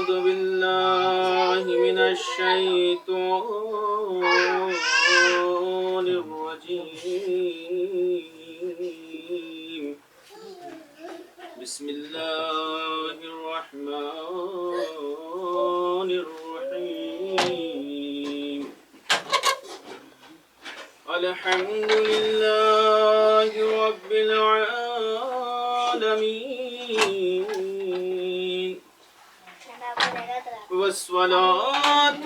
أعوذ بالله من الشيطان الرجيم. بسم الله الرحمن الرحيم. الحمد لله رب العالمين، والصلاة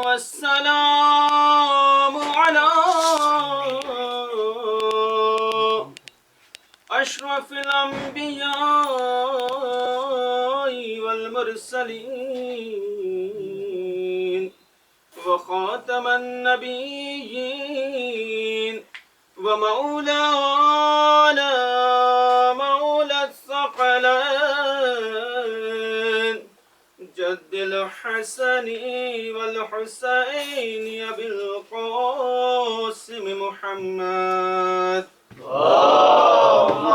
والسلام على أشرف الأنبياء والمرسلين وخاتم النبيين ومولانا مولى الثقلين جد الحسن والحسين أبي القاسم محمد. اللهم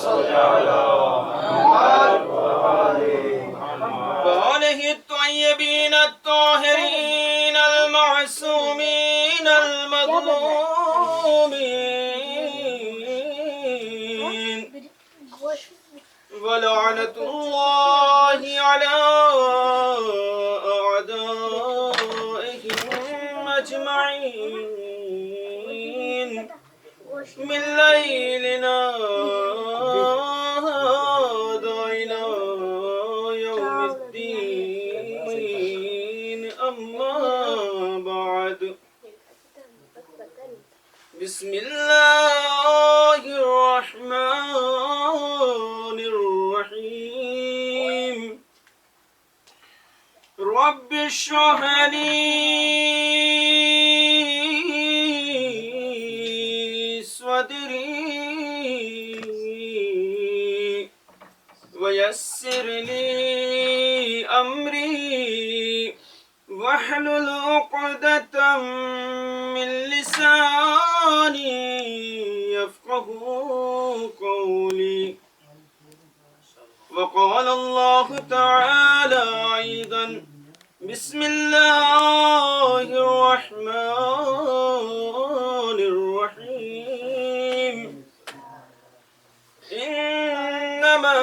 صل على محمد وآله الطيبين الطاهرين المعصومين المظلومين، ولعنة الله على أعدائهم أجمعين من ليلنا هذا إلى يوم الدين. أما بعد، بسم الله الرحمن الرحيم. رب اشرح لي صدري ويسر لي أمري واحلل عقدة من لساني يفقه قولي. وقال الله تعالى أيضا: بسم الله الرحمن الرحيم. إنما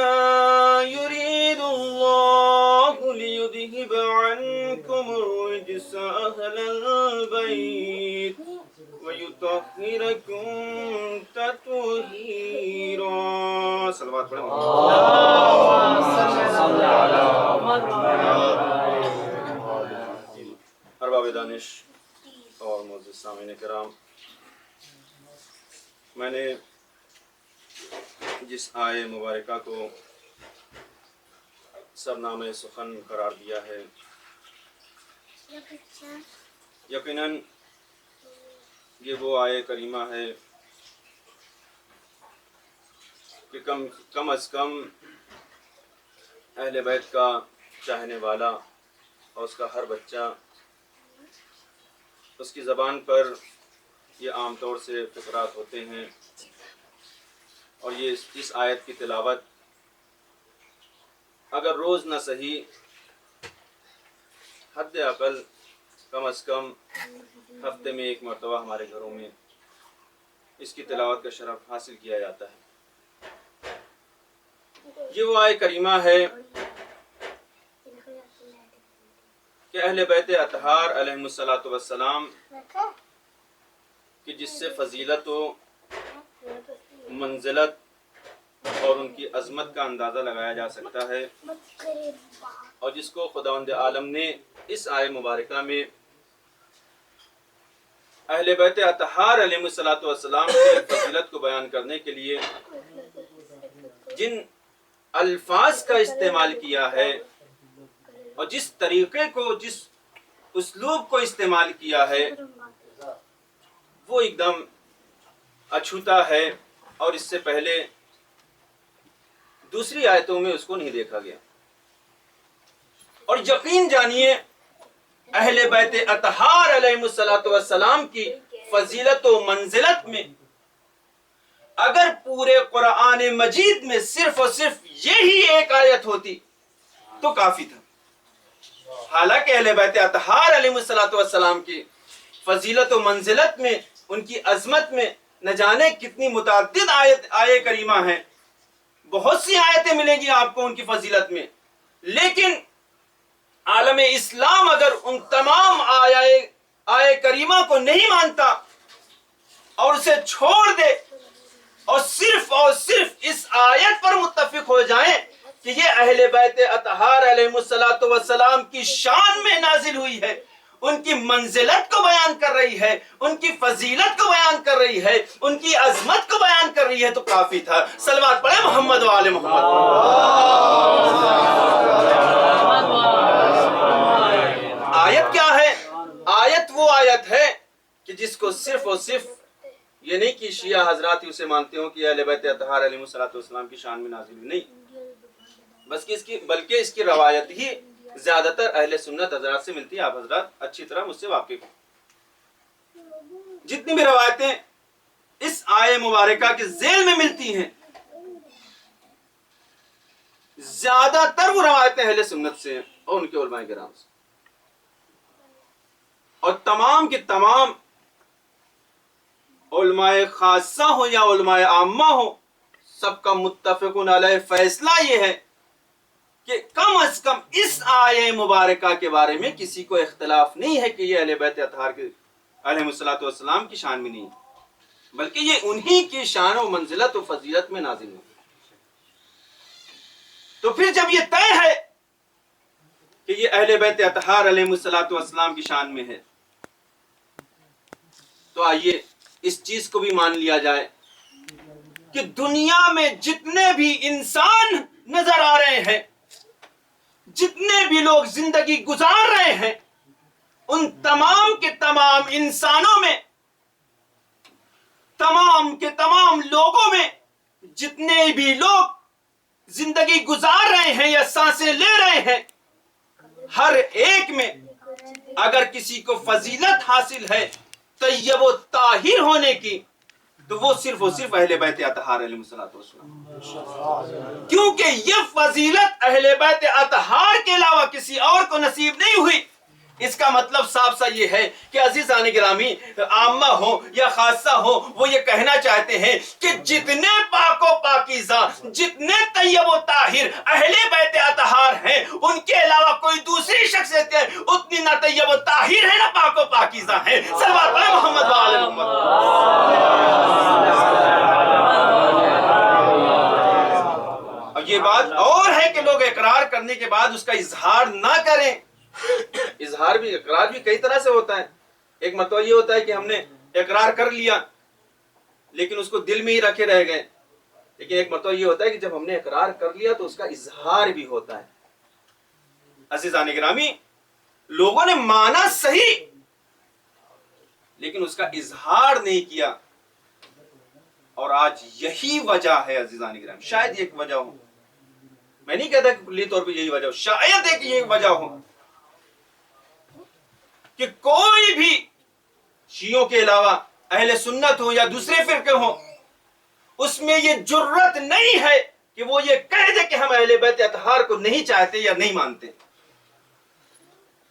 يريد الله ليذهب عنكم الرجس أهل البيت ويطهركم تطهيرا. صلوات پڑھیں. ارباب دانش اور معزز سامعین کرام، میں نے جس آیے مبارکہ کو سرنامہ سخن قرار دیا ہے، یقیناً یہ وہ آیے کریمہ ہے کہ کم از کم اہل بیت کا چاہنے والا اور اس کا ہر بچہ، اس کی زبان پر یہ عام طور سے فقرات ہوتے ہیں، اور یہ اس آیت کی تلاوت اگر روز نہ صحیح، حد اقل کم از کم ہفتے میں ایک مرتبہ ہمارے گھروں میں اس کی تلاوت کا شرف حاصل کیا جاتا ہے۔ یہ وہ آیت کریمہ ہے کہ اہل بیت اطہار علیہم الصلاۃ والسلام کہ جس سے فضیلت و منزلت اور ان کی عظمت کا اندازہ لگایا جا سکتا ہے، اور جس کو خداوند عالم نے اس آیت مبارکہ میں اہل بیت اطہار علیہم الصلاۃ والسلام کی فضیلت کو بیان کرنے کے لیے جن الفاظ کا استعمال کیا ہے اور جس طریقے کو، جس اسلوب کو استعمال کیا ہے، وہ ایک دم اچھوتا ہے، اور اس سے پہلے دوسری آیتوں میں اس کو نہیں دیکھا گیا۔ اور یقین جانیے اہل بیت اطہار علیہم الصلاۃ والسلام کی فضیلت و منزلت میں اگر پورے قرآن مجید میں صرف اور صرف یہی ایک آیت ہوتی تو کافی تھا. حالانکہ اہل بیت اطہار علیہ السلام کی فضیلت و منزلت میں، ان کی عظمت میں نہ جانے کتنی متعدد آیے کریمہ ہیں، بہت سی آیتیں ملیں گی آپ کو ان کی فضیلت میں. لیکن عالم اسلام اگر ان تمام آیے کریمہ کو نہیں مانتا اور اسے چھوڑ دے اور صرف اس آیت پر متفق ہو جائیں کہ یہ اہل بیت اطہار علیہ السلام کی شان میں نازل ہوئی ہے، ان کی منزلت کو بیان کر رہی ہے، ان کی فضیلت کو بیان کر رہی ہے، ان کی عظمت کو بیان کر رہی ہے، تو کافی تھا. صلوات پڑھیں محمد و آل محمد. آیت کیا ہے؟ آیت وہ آیت ہے کہ جس کو صرف اور صرف یہ نہیں کہ شیعہ حضرات ہی اسے مانتے ہوں کہ اہل بیت اطہار علیہ السلام کی شان میں نازل ہوئی، نہیں، بلکہ اس کی روایت ہی زیادہ تر اہل سنت حضرات سے ملتی ہے. آپ حضرات اچھی طرح مجھ سے واقف ہیں. جتنی بھی روایتیں اس آیے مبارکہ کے ذیل میں ملتی ہیں، زیادہ تر وہ روایتیں اہل سنت سے ہیں اور ان کے علماء کرام سے. اور تمام کے تمام علماء خاصہ ہو یا علماء عامہ ہو، سب کا متفقون علیہ فیصلہ یہ ہے کہ کم از کم اس آیے مبارکہ کے بارے میں کسی کو اختلاف نہیں ہے کہ یہ اہل بیت اطہار علیہ السلام کی شان میں نہیں، بلکہ یہ انہی کی شان و منزلت و فضیلت میں نازل ہے. تو پھر جب یہ طے ہے کہ یہ اہل بیت اطہار علیہ السلام کی شان میں ہے، تو آئیے اس چیز کو بھی مان لیا جائے کہ دنیا میں جتنے بھی انسان نظر آ رہے ہیں، جتنے بھی لوگ زندگی گزار رہے ہیں، ان تمام کے تمام انسانوں میں، تمام کے تمام لوگوں میں، جتنے بھی لوگ زندگی گزار رہے ہیں یا سانسیں لے رہے ہیں، ہر ایک میں اگر کسی کو فضیلت حاصل ہے طیب و طاہر ہونے کی، تو وہ صرف و صرف اہل بیت اطہار علیہ السلام، کیونکہ یہ فضیلت اہل بیت اطہار کے علاوہ کسی اور کو نصیب نہیں ہوئی. اس کا مطلب صاف سا یہ ہے کہ عزیزان گرامی، عامہ ہو یا خاصہ ہو، وہ یہ کہنا چاہتے ہیں کہ جتنے پاک و پاکیزہ، جتنے طیب و طاہر اہل بیت اطہار ہیں، ان کے علاوہ کوئی دوسری شخصیت اتنی نہ طیب و طاہر ہے نہ پاک و پاکیزہ ہیں. صلوات پڑھیں محمد و آل محمد. اور یہ بات اور ہے کہ لوگ اقرار کرنے کے بعد اس کا اظہار نہ کریں. اقرار بھی کئی طرح سے ہوتا ہے. ایک مرتبہ یہ ہوتا ہے کہ ہم نے اقرار کر لیا لیکن اس کو دل میں ہی رکھے رہ گئے. لیکن ایک مرتبہ یہ ہوتا ہے کہ جب ہم نے اقرار کر لیا تو اس کا اظہار بھی ہوتا ہے. عزیزان گرامی، لوگوں نے مانا صحیح لیکن اس کا اظہار نہیں کیا، اور آج یہی وجہ ہے عزیزان گرامی. شاید ایک وجہ ہو، میں نہیں کہتا کہ کلی طور پہ یہی وجہ ہو، شاید ایک یہی وجہ ہو کہ کوئی بھی شیعوں کے علاوہ اہل سنت ہو یا دوسرے فرقے ہو، اس میں یہ جرت نہیں ہے کہ وہ یہ کہہ دے کہ ہم اہل بیت اطہار کو نہیں چاہتے یا نہیں مانتے.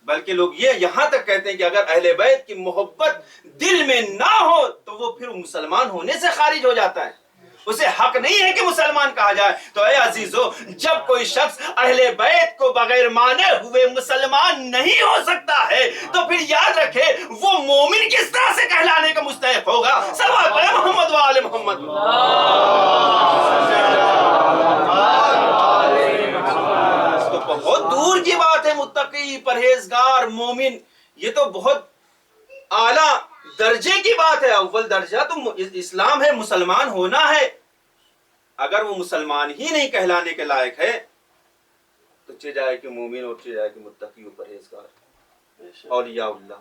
بلکہ لوگ یہ یہاں تک کہتے ہیں کہ اگر اہل بیت کی محبت دل میں نہ ہو تو وہ پھر مسلمان ہونے سے خارج ہو جاتا ہے، اسے حق نہیں ہے کہ مسلمان کہا جائے. تو اے عزیزو، جب کوئی شخص اہل بیت کو بغیر مانے ہوئے مسلمان نہیں ہو سکتا ہے تو پھر یاد رکھے وہ مومن کس طرح سے کہلانے کا مستحق ہوگا. صلوات پڑھیں محمد و آل محمد. تو بہت دور کی بات ہے متقی، پرہیزگار، مومن، یہ تو بہت اعلیٰ درجے کی بات ہے. اول درجہ تو اسلام ہے، مسلمان ہونا ہے. اگر وہ مسلمان ہی نہیں کہلانے کے لائق ہے تو چہ جائے کہ مومن اور چہ جائے کہ متقی و پرہیزگار، اولیاء اللہ.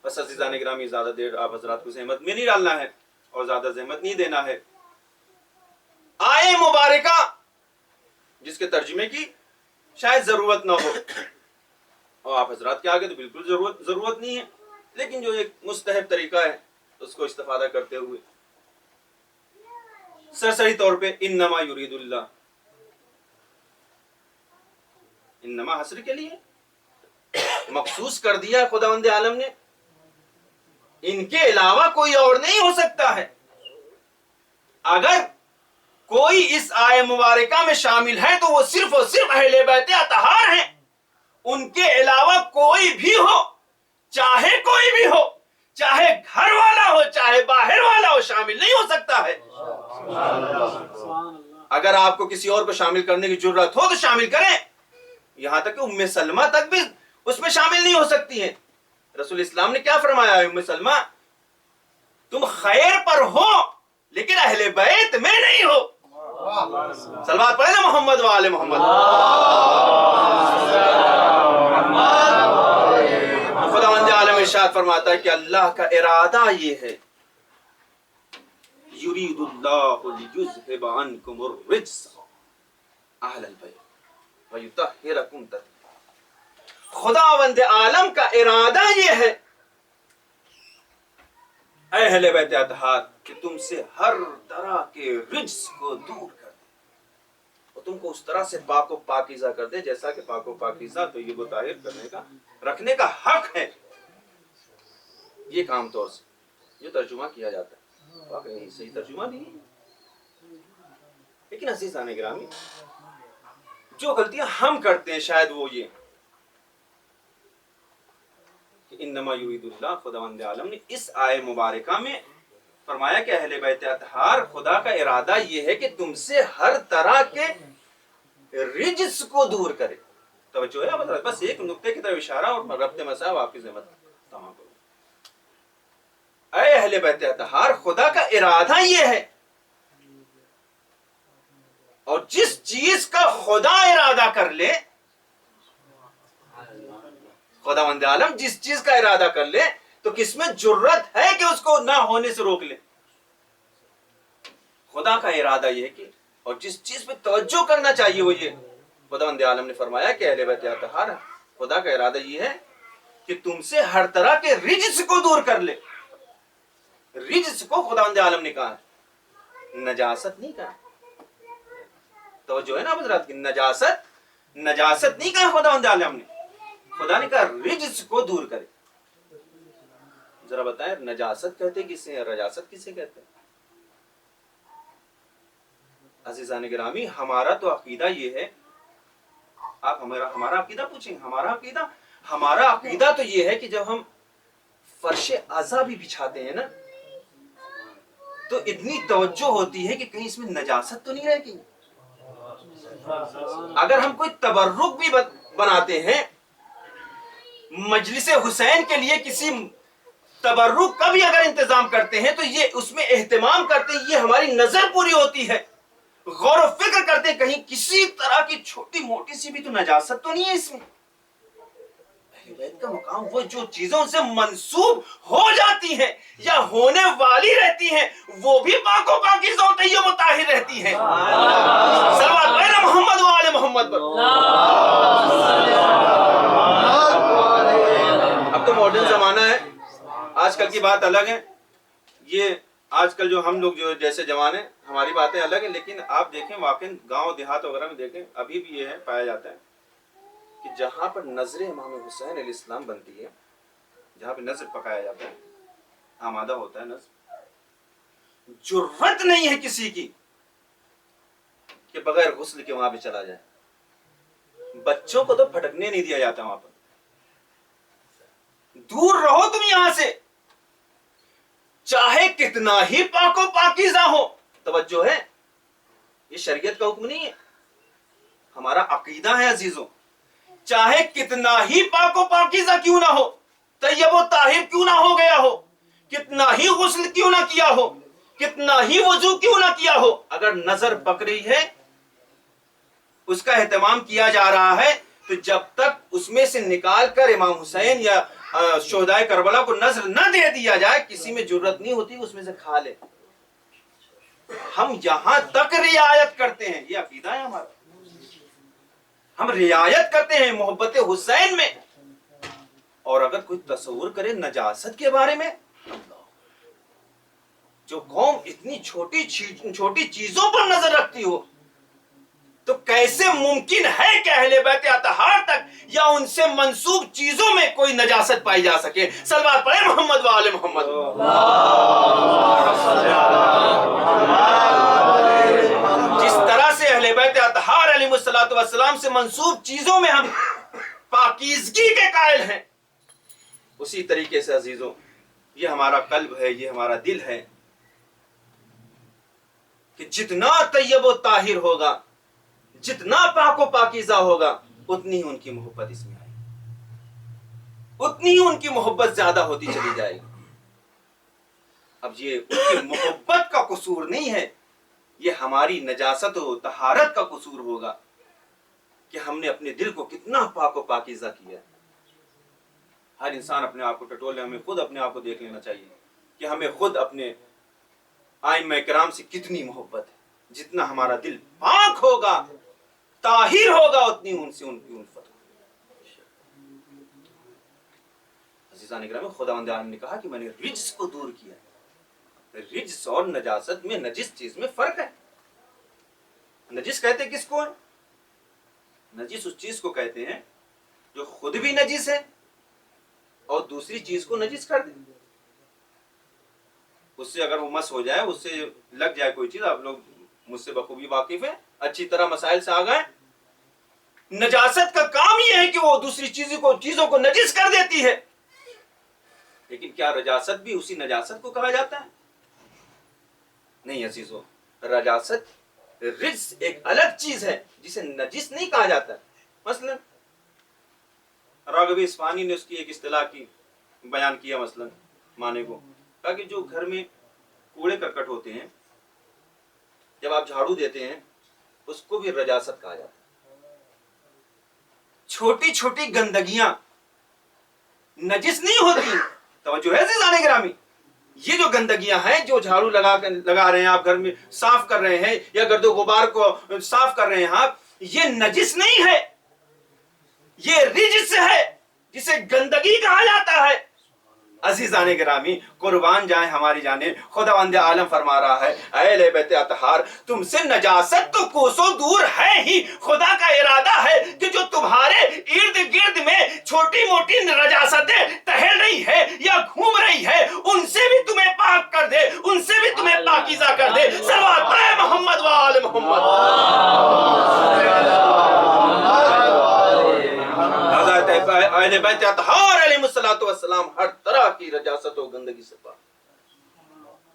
بس عزیزان گرامی، زیادہ دیر آپ حضرات کو زحمت میں نہیں ڈالنا ہے اور زیادہ زحمت نہیں دینا ہے. آیے مبارکہ جس کے ترجمے کی شاید ضرورت نہ ہو، اور آپ حضرات کے آگے تو بالکل ضرورت نہیں ہے، لیکن جو ایک مستحب طریقہ ہے اس کو استفادہ کرتے ہوئے سرسری طور پہ انما یرید اللہ، انما حسر کے لیے مخصوص کر دیا خداوند عالم نے، ان کے علاوہ کوئی اور نہیں ہو سکتا ہے۔ اگر کوئی اس آیہ مبارکہ میں شامل ہے تو وہ صرف اور صرف اہل بیت اطہار ہیں، ان کے علاوہ کوئی بھی ہو، چاہے کوئی بھی ہو، چاہے گھر والا ہو چاہے باہر والا ہو، شامل نہیں ہو سکتا ہے۔ اگر آپ کو کسی اور کو شامل کرنے کی جرت ہو تو شامل کریں، یہاں تک کہ ام سلمہ تک بھی اس میں شامل نہیں ہو سکتی ہیں۔ رسول اسلام نے کیا فرمایا ہے؟ ام سلمہ تم خیر پر ہو لیکن اہل بیت میں نہیں ہو۔ صلوات پڑھیں نا محمد و آل محمد۔ خداوند عالم ارشاد فرماتا ہے کہ اللہ کا ارادہ یہ ہے، یرید اللہ لیذھب عنکم الرجس اہل البیت ویطہرکم تطہیرا۔ خداوند عالم کا ارادہ یہ ہے اے اہل بیت اطہار کہ تم سے ہر طرح کے رجس کو دور کر دے اور تم کو اس طرح سے پاک و پاکیزہ کر دے جیسا کہ پاک و پاکیزہ طیب و طاہر کرنے کا رکھنے کا حق ہے۔ یہ عام طور سے جو ترجمہ کیا جاتا ہے واقعی صحیح ترجمہ نہیں ہے، لیکن عزیزان گرامی جو غلطیاں ہم کرتے ہیں شاید وہ یہ کہ انما یرید اللہ، خداوند عالم نے اس آیہ مبارکہ میں فرمایا کہ اہل بیت اطہار خدا کا ارادہ یہ ہے کہ تم سے ہر طرح کے رجس کو دور کرے۔ توجہ ہے، بس ایک نقطے کی طرف اشارہ اور ربط مسائل آپ کی ذمت تمام کروں۔ اے اہل بیت اطہار خدا کا ارادہ یہ ہے، اور جس چیز کا خدا ارادہ کر لے، خداوند عالم جس چیز کا ارادہ کر لے تو کس میں جرت ہے کہ اس کو نہ ہونے سے روک لے؟ خدا کا ارادہ یہ ہے کہ، اور جس چیز پہ توجہ کرنا چاہیے وہ یہ، خداوند عالم نے فرمایا کہ اہل بیت اطہار خدا کا ارادہ یہ ہے کہ تم سے ہر طرح کے رجس کو دور کر لے۔ رجس کو خداوند عالم نے کہا ہے، نجاست نہیں کہا۔ توجہ ہے نا حضرات کی، نجاست نہیں کہا خداوند عالم نے، خدا نے کہا رجس کو دور کرے۔ ذرا بتائیں نجاست کہتے کسے ہیں، رجاست کسے کہتے ہیں؟ عزیزان گرامی ہمارا تو عقیدہ یہ ہے، آپ ہمارا عقیدہ پوچھیں، ہمارا عقیدہ تو یہ ہے کہ جب ہم فرش عزا بھی بچھاتے ہیں نا تو اتنی توجہ ہوتی ہے کہ کہیں اس میں نجاست تو نہیں رہ گئی۔ اگر ہم کوئی تبرک بھی بناتے ہیں، مجلس حسین کے لیے کسی تبرک کا بھی اگر انتظام کرتے ہیں تو یہ اس میں اہتمام کرتے ہیں، یہ ہماری نظر پوری ہوتی ہے، غور و فکر کرتے ہیں کہیں کسی طرح کی چھوٹی موٹی سی بھی تو نجاست تو نہیں ہے اس میں۔ اہل بیت کا مقام وہ جو چیزوں سے منسوب ہو جاتی ہیں یا ہونے والی رہتی ہیں وہ بھی پاک و پاکیزہ و طیب و طاہر رہتی ہیں۔ صلوات پڑھیں محمد و آل محمد پر۔ اب تو ماڈرن زمانہ ہے، آج کل کی بات الگ ہے، یہ آج کل جو ہم لوگ جو جیسے جوان ہیں ہماری باتیں الگ ہیں، لیکن آپ دیکھیں واقعی گاؤں دیہات وغیرہ میں دیکھیں ابھی بھی یہ ہے پایا جاتا ہے کہ جہاں پر نظر امام حسین علیہ السلام بنتی ہے، جہاں پہ نظر پکایا جاتا ہے، آمادہ ہوتا ہے نظر، جرت نہیں ہے کسی کی کہ بغیر غسل کے وہاں پہ چلا جائے۔ بچوں کو تو پھٹکنے نہیں دیا جاتا وہاں پر، دور رہو تم یہاں سے، چاہے کتنا ہی پاک و پاکیزہ ہو۔ توجہ ہے، یہ شریعت کا حکم نہیں ہے، ہمارا عقیدہ ہے عزیزوں، چاہے کتنا ہی پاک و پاکیزہ کیوں نہ ہو، طیب و طاہر کیوں نہ ہو گیا ہو، کتنا ہی غسل کیوں نہ کیا ہو، کتنا ہی وضو کیوں نہ کیا ہو، اگر نظر پک رہی ہے، اس کا اہتمام کیا جا رہا ہے، تو جب تک اس میں سے نکال کر امام حسین یا شہدائے کربلا کو نظر نہ دے دیا جائے کسی میں جرت نہیں ہوتی اس میں سے کھا لے۔ ہم یہاں تک رعایت کرتے ہیں، یہ عقیدہ ہے ہمارا، ہم رعایت کرتے ہیں محبت حسین میں۔ اور اگر کوئی تصور کرے نجاست کے بارے میں، جو قوم اتنی چھوٹی چیزوں پر نظر رکھتی ہو، تو کیسے ممکن ہے کہ اہل بیت اطہار تک یا ان سے منسوب چیزوں میں کوئی نجاست پائی جا سکے؟ صلوات پڑھیں محمد و آل محمد۔ جس طرح سے اہل بیت اطہار علیہ السلام سے منسوب چیزوں میں ہم پاکیزگی کے قائل ہیں، اسی طریقے سے عزیزوں یہ ہمارا قلب ہے، یہ ہمارا دل ہے کہ جتنا طیب و طاہر ہوگا، جتنا پاک و پاکیزہ ہوگا، اتنی ہی ان کی محبت اس میں آئے گی، اتنی ہی ان کی محبت زیادہ ہوتی چلی جائے گی۔ اب یہ ان کی محبت کا قصور نہیں ہے، یہ ہماری نجاست و طہارت کا قصور ہوگا کہ ہم نے اپنے دل کو کتنا پاک و پاکیزہ کیا۔ ہر انسان اپنے آپ کو ٹٹولے، ہمیں خود اپنے آپ کو دیکھ لینا چاہیے کہ ہمیں خود اپنے ائمہ کرام سے کتنی محبت ہے۔ جتنا ہمارا دل پاک ہوگا، طاہر ہوگا، اتنی ان سے ان کی الفت ہوگی۔ عزیزان کرام، خداوند عالم نے کہا کہ میں نے رجس کو دور کیا۔ رجس اور نجاست میں، نجس چیز میں فرق ہے۔ نجس کہتے کس کو؟ نجس اس چیز کو کہتے ہیں جو خود بھی نجس ہے اور دوسری چیز کو نجس کر دے۔ اس سے اگر وہ مس ہو جائے، اس سے لگ جائے کوئی چیز، آپ لوگ مجھ سے بخوبی واقف ہیں، اچھی طرح مسائل سے آگاہ ہیں۔ نجاست کا کام یہ ہے کہ وہ دوسری چیزوں کو نجس کر دیتی ہے، لیکن کیا رجاست بھی اسی نجاست کو کہا جاتا ہے؟ نہیں عزیزو، رجاست رجس ایک الگ چیز ہے جسے نجس نہیں کہا جاتا۔ مثلا راغب اصفہانی نے اس کی ایک اصطلاح کی بیان کیا، مثلا معنی کو کہا کہ جو گھر میں کوڑے کرکٹ ہوتے ہیں، جب آپ جھاڑو دیتے ہیں اس کو بھی رجاست کہا جاتا ہے۔ چھوٹی چھوٹی گندگیاں نجس نہیں ہوتی، توجہ ہے عزیزان گرامی، یہ جو گندگیاں ہیں جو جھاڑو لگا رہے ہیں آپ، گھر میں صاف کر رہے ہیں یا گرد و غبار کو صاف کر رہے ہیں آپ، یہ نجس نہیں ہے، یہ رجس ہے جسے گندگی کہا جاتا ہے۔ عزیزان گرامی، قربان جائیں ہماری جانیں، خداوند عالم فرما رہا ہے اے اہل بیت اطہار، تم سے نجاست تو کوسوں دور ہے ہی، خدا کا ارادہ ہے کہ جو تمہارے ارد گرد میں چھوٹی موٹی نجاستیں ٹہل رہی ہے یا گھوم رہی ہے، ان سے بھی تمہیں پاک کر دے، ان سے بھی تمہیں پاکیزہ کر دے۔ صلوات پڑھیں محمد و آل محمد۔ اہل بیت اطہار علیہ السلام ہر طرح کی رجاست و گندگی سے پاک،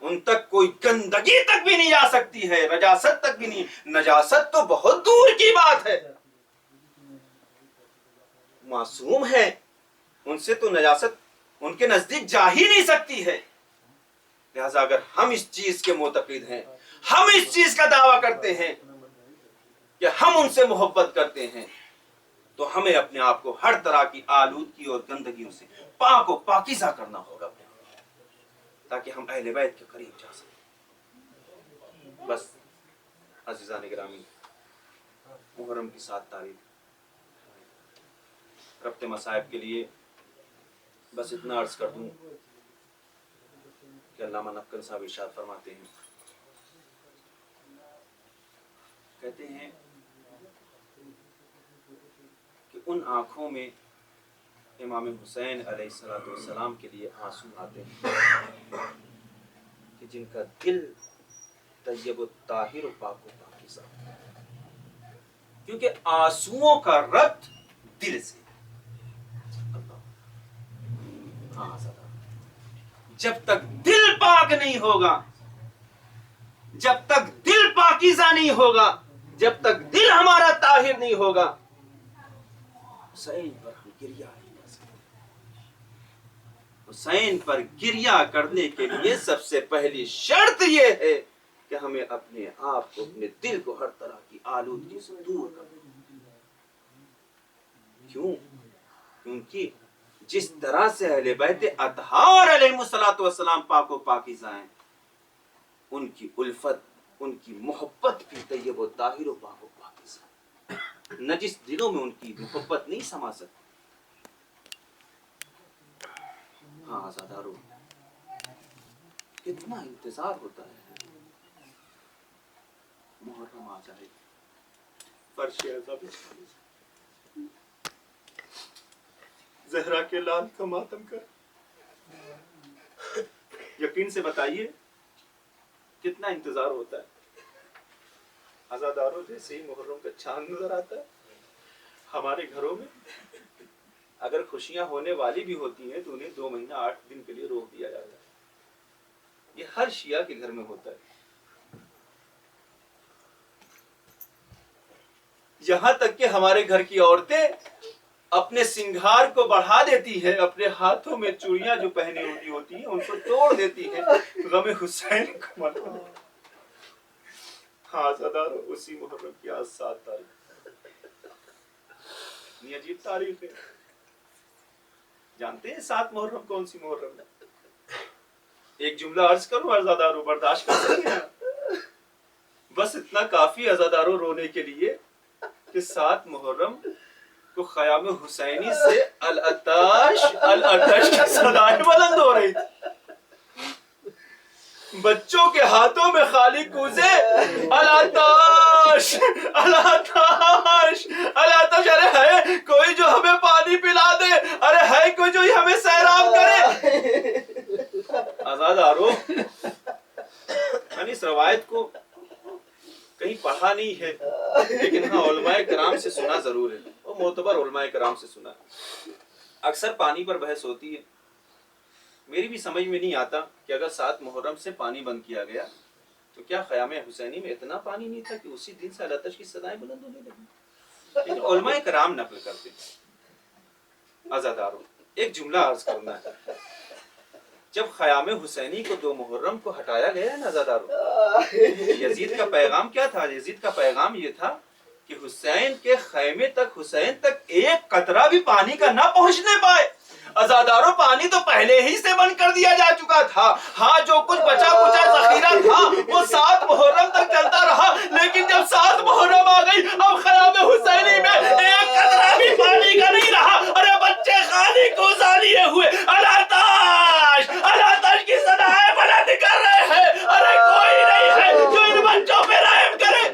ان تک کوئی گندگی تک بھی نہیں جا سکتی ہے، رجاست تک بھی نہیں۔ نجاست تو بہت دور کی بات ہے، معصوم ہے، ان سے تو نجاست ان کے نزدیک جا ہی نہیں سکتی ہے۔ لہذا اگر ہم اس چیز کے معتقد ہیں، ہم اس چیز کا دعویٰ کرتے ہیں کہ ہم ان سے محبت کرتے ہیں، تو ہمیں اپنے آپ کو ہر طرح کی آلودگی اور گندگیوں سے پاک و پاکیزہ کرنا ہوگا، تاکہ ہم اہل بیت کے قریب جا سکیں۔ بس عزیزان گرامی، محرم کی 7 تاریخ ربط مصائب کے لیے بس اتنا عرض کر دوں کہ علامہ نقل صاحب ارشاد فرماتے ہیں، کہتے ہیں کہ ان آنکھوں میں امام حسین علیہ السلام کے لیے آنسو آتے ہیں کہ جن کا دل طیب و طاہر و پاک و پاکیزہ، کیونکہ آنسوؤں کا ربط دل سے۔ ہاں، جب تک دل پاک نہیں ہوگا، جب تک دل پاکیزہ نہیں ہوگا، جب تک دل ہمارا طاہر نہیں ہوگا، حسین پر ہم گریہ نہیں کر سکتے۔ حسین پر گریہ کرنے کے لیے سب سے پہلی شرط یہ ہے کہ ہمیں اپنے آپ کو، اپنے دل کو ہر طرح کی آلودگی سے دور کرنا۔ کیوں؟ کیونکہ جس طرح سے اہل بیت اطہار علیہ السلام پاک و پاکیزہ ہیں، ان کی الفت، ان کی محبت بھی طیب و طاہر و پاک و پاکیزہ۔ نجس دلوں میں ان کی محبت نہیں سما سکتی۔ ہاں آزادارو، کتنا انتظار ہوتا ہے محرم آ جائے، فرش عزا بچھا دے، زہرا کے لال کا ماتم کر۔ یقین سے بتائیے کتنا انتظار ہوتا ہے۔ عزاداروں جیسے ہی محرم کا چاند نظر آتا ہے، ہمارے گھروں میں اگر خوشیاں ہونے والی بھی ہوتی ہیں تو انہیں 2 مہینہ 8 دن کے لیے روک دیا جاتا ہے۔ یہ ہر شیعہ کے گھر میں ہوتا ہے، یہاں تک کہ ہمارے گھر کی عورتیں اپنے سنگھار کو بڑھا دیتی ہے، اپنے ہاتھوں میں چوڑیاں جو پہنی ہوتی ہیں ان کو توڑ دیتی ہے غم حسین کو منانے۔ ہاں عزادارو، اسی محرم کی آج 7 تاریخ، اتنی عجیب تاریخ ہے۔ جانتے ہیں 7 محرم کون سی محرم ہے؟ ایک جملہ عرض کروں عزادارو، برداشت کر سکتے ہیں؟ بس اتنا کافی عزادارو رونے کے لیے کہ 7 محرم کو خیام حسینی سے العطش العطش کی صدائیں بلند ہو رہی تھی۔ بچوں کے ہاتھوں میں خالی کوزے العطش العطش العطش، ارے ہے کوئی جو ہمیں پانی پلا دے، ارے ہے کوئی جو ہمیں سیراب کرے۔ عزادارو، میں نے اس روایت کو کہیں پڑھا نہیں ہے، لیکن ہاں علماء کرام سے سنا ضرور ہے، اور معتبر علماء کرام سے سنا ہے۔ اکثر پانی پر بحث ہوتی ہے، میری بھی سمجھ میں نہیں آتا کہ اگر 7 محرم سے پانی بند کیا گیا تو کیا خیام حسینی میں اتنا پانی نہیں تھا کہ اسی دن سے العطش کی صدائیں بلند ہونے لگیں؟ لیکن علماء کرام نقل کرتے ہیں۔ عزادارو، ایک جملہ عرض کرنا ہے، جب خیام حسینی کو 2 محرم کو ہٹایا گیا ہے نا عزادارو، یزید کا پیغام کیا تھا؟ یزید کا پیغام یہ تھا کہ حسین کے خیمے تک، حسین تک ایک قطرہ بھی پانی کا نہ پہنچنے پائے۔ عزادارو، پانی تو پہلے ہی سے بند کر دیا جا چکا تھا، ہاں جو کچھ بچا کچا ذخیرہ تھا وہ 7 محرم تک چلتا رہا، لیکن جب 7 محرم آ گئی اب خیام حسینی میں ایک قطرہ بھی پانی کا نہیں رہا۔ ارے بچے خالی کوزہ لیے ہوئے العطش العطش کی صدائیں بلند کر رہے ہیں، ارے کوئی نہیں ہے جو ان بچوں پہ رحم کرے۔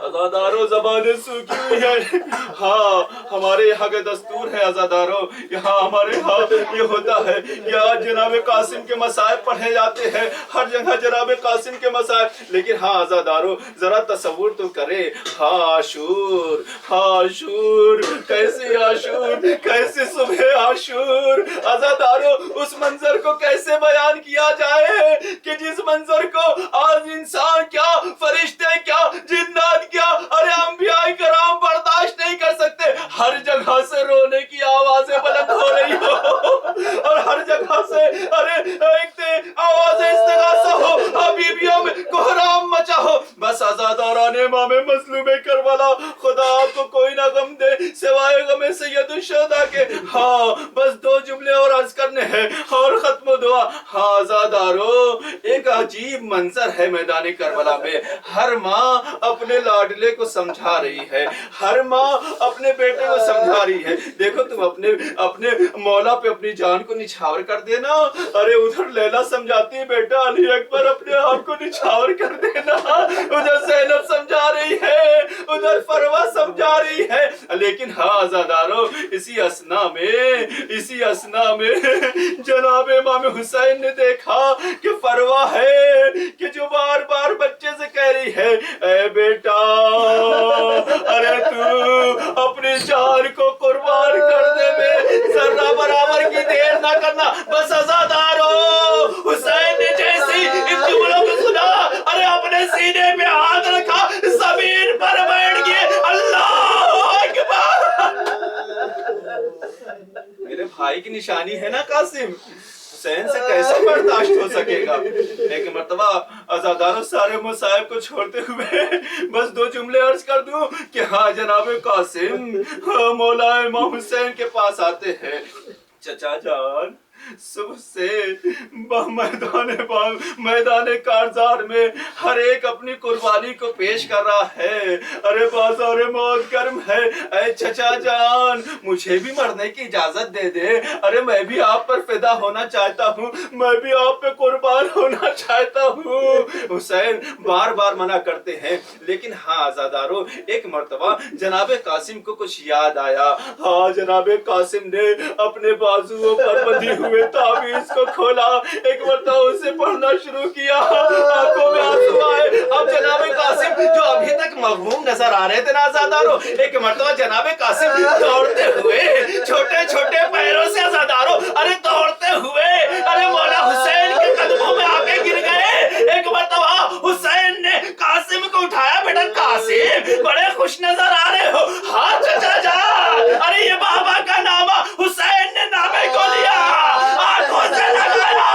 عزادارو، زبانیں سوکھی ہوئی ہیں، ہاں ہمارے یہاں کا دستور ہے عزادارو، یہاں ہمارے ہاں یہ ہوتا ہے کہ آج جناب قاسم کے مصائب پڑھے جاتے ہیں، ہر جگہ جناب قاسم کے مصائب، لیکن ہاں عزادارو ذرا تصور تو کرے، ہاں عاشور، ہاں عاشور، کیسے عاشور، کیسے صبح عاشور۔ عزادارو، اس منظر کو کیسے بیان کیا جائے کہ جس منظر کو آج انسان کیا، فرشتے کیا، جنات کیا، ارے انبیاء کرام برداشت نہیں کر سکتے۔ ہر جگہ سے رونے کی آوازیں بلند ہو رہی ہو، اور ہر جگہ سے ارے ایک آوازیں استغاثہ ہو، حبیبیوں میں کوہرام مچا ہو۔ بس عزاداران امام مظلوم کربلا، خدا آپ کو کوئی نہ غم دے سوائے غم سید الشہداء کے۔ ہاں بس 2 جملے اور عرض کرنے ہیں اور ختم و دعا۔ ہاں عزادارو، ایک عجیب منظر ہے میدان کربلا میں، ہر ماں اپنے لاڈلے کو سمجھا رہی ہے، ہر ماں اپنے بیٹے کو سمجھا رہی ہے۔ دیکھو تم اپنے مولا پہ اپنی جان کو نچھاور کر دینا، ارے ادھر لیلا سمجھاتی ہے بیٹا علی اکبر اپنے آپ کو نچھاور کر دینا، ادھر زینب سمجھا رہی ہے، ادھر فروہ سمجھا رہی ہے، لیکن ہاں عزادارو اسی اسنا میں جناب امام حسین نے دیکھا کہ فروہ ہے کہ جو بار بار بچے سے کہہ رہی ہے، اے بیٹا ارے تو اپنی جان کو قربان کر دے، میں ذرہ برابر کی دیر نہ کرنا۔ بس عزادارو، حسین نے جیسی ان جملوں کو سنا، ارے اپنے سینے پہ ہاتھ رکھا، زمین پر بیٹھ گئے، اللہ اکبر۔ میرے بھائی کی نشانی ہے نا قاسم، حسین سے کیسے برداشت ہو سکے گا؟ ایک مرتبہ عزادارو سارے مصائب کو چھوڑتے ہوئے بس 2 جملے عرض کر دوں کہ ہاں جناب قاسم مولا امام حسین کے پاس آتے ہیں، چچا جان صبح سے میدان کارزار میں ہر ایک اپنی قربانی کو پیش کر رہا ہے. ارے بازار موت گرم ہے. اے چچا جان مجھے بھی مرنے کی اجازت دے دے. ارے میں بھی آپ پر فدا ہونا چاہتا ہوں, میں بھی آپ پہ قربان ہونا چاہتا ہوں. حسین بار بار منع کرتے ہیں, لیکن ہاں عزادارو ایک مرتبہ جناب قاسم کو کچھ یاد آیا. ہاں جناب قاسم نے اپنے بازوؤں پر بندھی ہوئے تعویذ کو کھولا, ایک مرتبہ اسے پڑھنا شروع کیا. آنکھوں میں آنسو آئے. اب جناب قاسم جو ابھی تک مغموم نظر آ رہے تھے نا عزادارو, ایک مرتبہ جناب قاسم دوڑتے ہوئے چھوٹے چھوٹے پیروں سے عزادارو ارے دوڑتے ہوئے ارے مولا حسین کے قدموں میں آ کے گر گئے. ایک مرتبہ حسین نے قاسم کو اٹھایا. بیٹا قاسم بڑے خوش نظر آ رہے ہو. ہاں چچا جان. ارے یہ بابا کا نامہ. حسین نے نامے کو لیا, آنکھوں سے لگایا,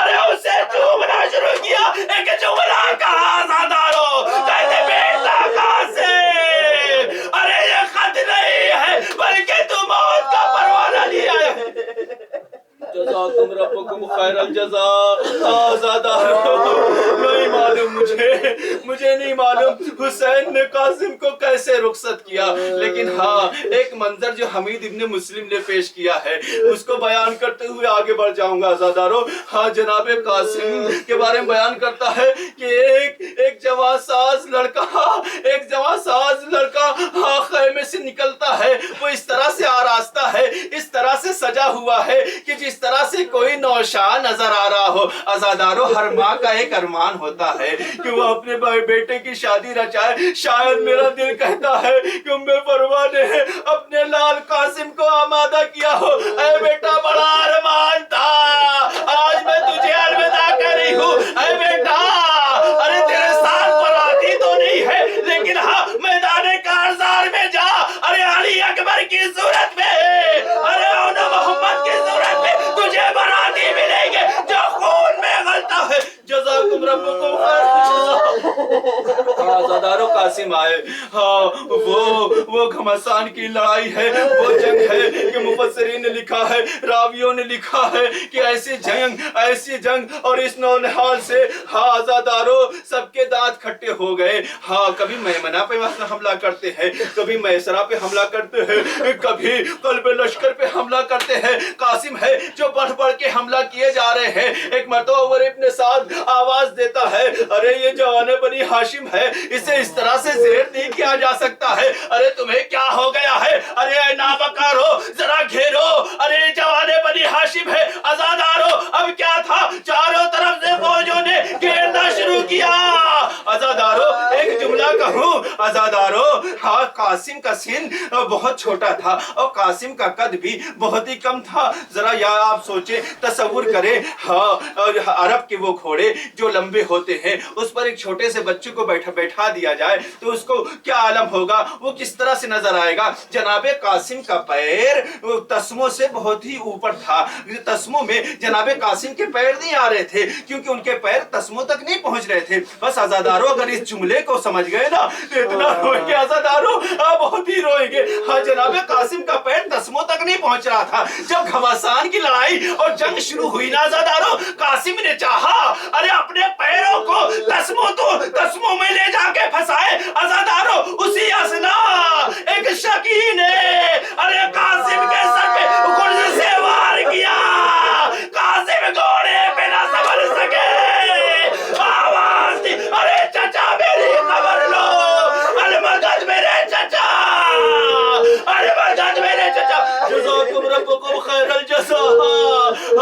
ارے اسے چومنا شروع کیا. ایک جملہ کہا عزادارو, کہتے بیٹا قاسم ارے یہ خط نہیں ہے بلکہ تو موت کا پروانہ لیا ہے. جزاکم ربکم خیر الجزاء. آزادارو نہیں معلوم مجھے نہیں معلوم حسین نے قاسم کو کیسے رخصت کیا, لیکن ہاں ایک منظر جو حمید ابن مسلم نے پیش کیا ہے اس کو بیان کرتے ہوئے آگے بڑھ جاؤں گا عزادارو. ہاں جناب قاسم کے بارے میں بیان کرتا ہے کہ ایک جواں ساز لڑکا ہاں خیمے سے نکلتا ہے. وہ اس طرح سے آراستہ ہے, اس طرح سے سجا ہوا ہے کہ جس طرح سے کوئی نوشاہ نظر آ رہا ہو. عزادارو ہر ماں کا ایک ارمان ہوتا ہے کہ وہ اپنے بیٹے کی شادی رچائے. شاید میرا دل کہتا ہے کہ ام فروا نے اپنے لال قاسم کو آمادہ کیا ہو. اے بیٹا بڑا ارمان تھا, آج میں تجھے الوداع کہہ رہی ہوں. اے بیٹا ارے تیرے ساتھ براتی تو نہیں ہے, لیکن ہاں میدان کارزار میں جا. ارے علی اکبر کی صورت میں, ارے اونا محمد کی صورت میں تجھے براتی ملیں گے جو خون میں غلطہ ہے. جزاکم ربکم خیر. آزادارو قاسم آئے. ہاں وہ گھمسان کی لڑائی ہے, وہ جنگ ہے کہ مفسرین نے لکھا ہے, راویوں نے لکھا ہے کہ ایسی جنگ اور اس نونحال سے ہاں عزادارو سب کے دانت کھٹے ہو گئے. ہاں کبھی میمنہ پہ حملہ کرتے ہیں, کبھی میسرہ پہ حملہ کرتے ہیں, کبھی قلب لشکر پہ حملہ کرتے ہیں. قاسم ہے جو بڑھ بڑھ کے حملہ کیے جا رہے ہیں. ایک مرتبہ عمر ابن سعد آواز دیتا ہے, ارے یہ جوان بنی ہاشم ہے, اسے اس طرح سے زیر نہیں کیا جا سکتا ہے. ارے تمہیں کیا ہو گیا ہے؟ ارے اے نابکارو ذرا گھیرو. ارے جوان بنی ہاشم ہے. عزادارو اب کیا تھا, چاروں طرف سے فوجوں نے گھیرنا شروع کیا. عزادارو ایک جملہ کہوں عزادارو, ہاں قاسم کا سن بہت چھوٹا تھا اور قاسم کا قد بھی بہت ہی کم تھا. ذرا یا آپ سوچیں, تصور کریں, ہاں عرب کے وہ گھوڑے جو لمبے ہوتے ہیں اس پر ایک چھوٹے سے بچوں کو بیٹھا دیا جائے تو اس کو کیا عالم ہوگا, وہ کس طرح سے نظر آئے گا. جناب قاسم کا پیر تسموں سے بہت ہی اوپر تھا. تسموں میں جناب قاسم کے پیر نہیں آ رہے تھے کیونکہ ان کے پیر تسموں تک نہیں پہنچ رہے تھے. بس عزادارو اگر اس جملے کو سمجھ گئے نا تو اتنا روئیں گے عزادارو, بہت ہی روئیں گے. ہاں جناب قاسم کا پیر تسموں تک نہیں پہنچ رہا تھا. جب گھمسان کی لڑائی اور جنگ شروع ہوئی نا عزادارو, قاسم نے چاہا ارے اپنے پیروں کو تسموں میں لے جا کے پھنسائے. عزادارو اسی اسنا ایک شکی نے ارے قاسم کے سر پہ گرز سے وار کیا. قاسم گھوڑے پہ نہ سنبھل سکے, آواز دی, ارے چچا میری خبر لو, ارے مدد میرے چچا, ارے مدد میرے چچا. جزاکم ربکم خیر الجزاء.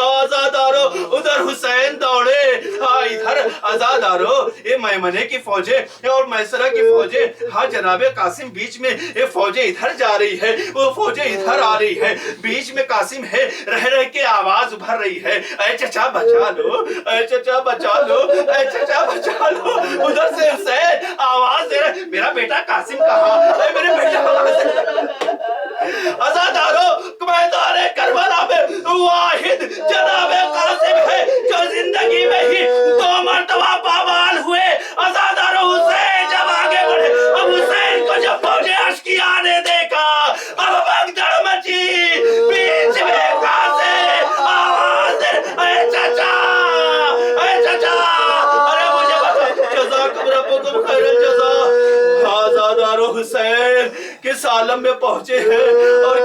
آزادارو ادھر حسین دوڑے, ادھر عزادارو یہ میمنے کی فوجیں اور میسرہ کی فوجیں. ہاں جناب قاسم بیچ میں, یہ فوجیں ادھر جا رہی ہے, وہ فوجیں ادھر آ رہی ہے. بیچ میں قاسم ہے, رہ کے آواز ابھر رہی ہے, اے چچا بچا لو, اے چچا بچا لو, اے چچا بچا لو. ادھر سے حسین آواز دے رہے, میرا بیٹا قاسم کہاں, اے میرے بیٹا. عزادارو میدان کربلا میں واحد جناب قاسم ہے جو زندگی میں ہی 2 مرتبہ پامال ہوئے. عزادارو حسین جب آگے بڑھے, اب حسین کو جب فوجیں اشکیا نے دیکھا, اب بھگدڑ مچی. بیچ میں قاسم آواز اس عالم میں پہنچے ہیں اور